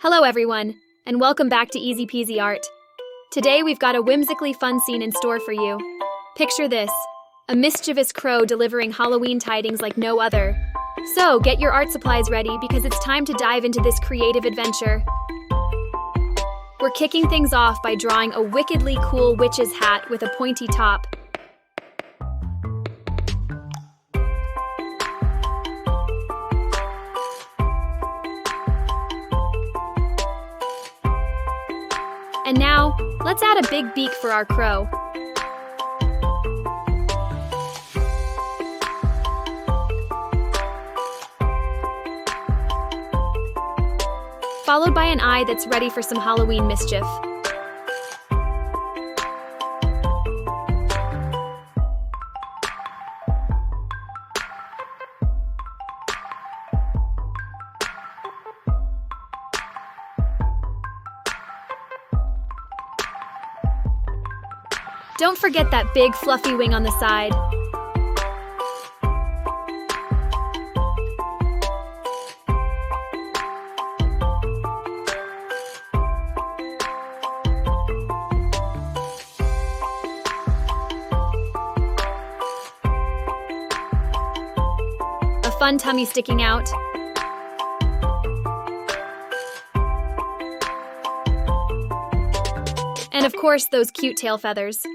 Hello everyone, and welcome back to Easy Peasy Art. Today we've got a whimsically fun scene in store for you. Picture this, a mischievous crow delivering Halloween tidings like no other. So get your art supplies ready because it's time to dive into this creative adventure. We're kicking things off by drawing a wickedly cool witch's hat with a pointy top. And now, let's add a big beak for our crow. Followed by an eye that's ready for some Halloween mischief. Don't forget that big fluffy wing on the side. A fun tummy sticking out. And of course, those cute tail feathers.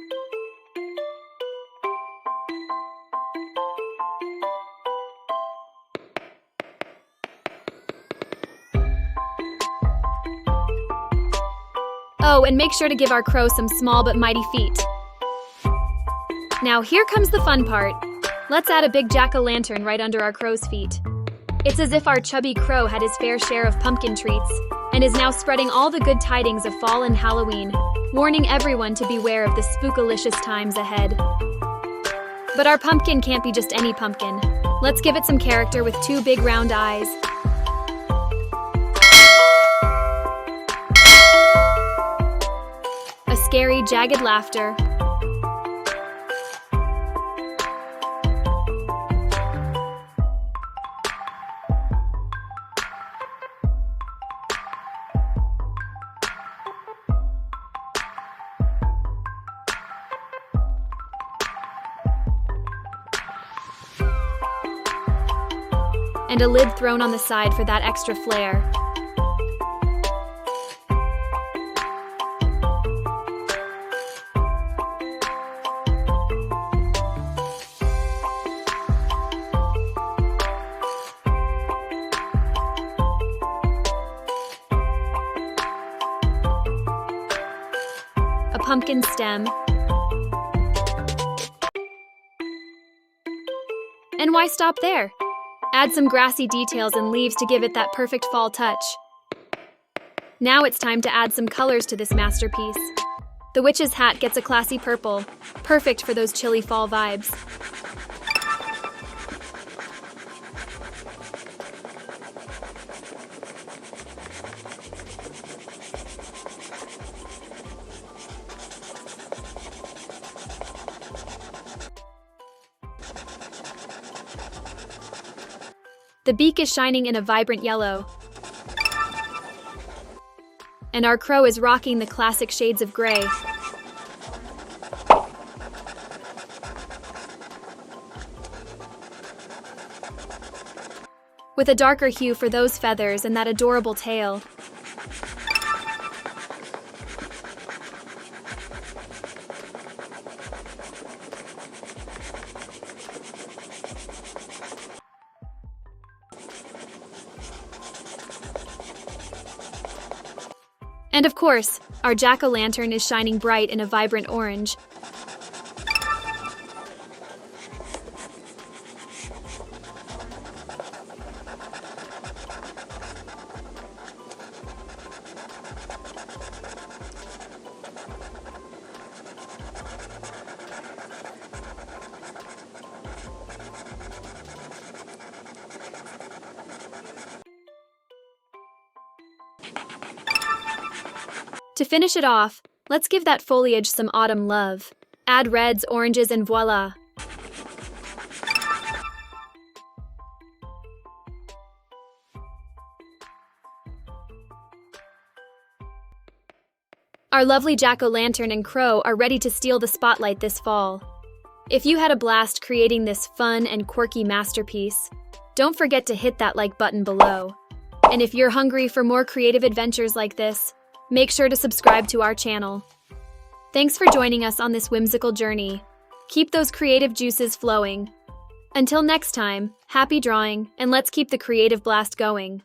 Oh, and make sure to give our crow some small but mighty feet. Now here comes the fun part. Let's add a big jack-o'-lantern right under our crow's feet. It's as if our chubby crow had his fair share of pumpkin treats and is now spreading all the good tidings of fall and Halloween, warning everyone to beware of the spookalicious times ahead. But our pumpkin can't be just any pumpkin. Let's give it some character with two big round eyes. A scary, jagged laughter. And a lid thrown on the side for that extra flair. A pumpkin stem. And why stop there? Add some grassy details and leaves to give it that perfect fall touch. Now it's time to add some colors to this masterpiece. The witch's hat gets a classy purple, perfect for those chilly fall vibes. The beak is shining in a vibrant yellow. And our crow is rocking the classic shades of gray. With a darker hue for those feathers and that adorable tail. And of course, our jack-o'-lantern is shining bright in a vibrant orange. To finish it off, let's give that foliage some autumn love. Add reds, oranges, and voila! Our lovely jack-o'-lantern and crow are ready to steal the spotlight this fall. If you had a blast creating this fun and quirky masterpiece, don't forget to hit that like button below. And if you're hungry for more creative adventures like this, make sure to subscribe to our channel. Thanks for joining us on this whimsical journey. Keep those creative juices flowing. Until next time, happy drawing, and let's keep the creative blast going.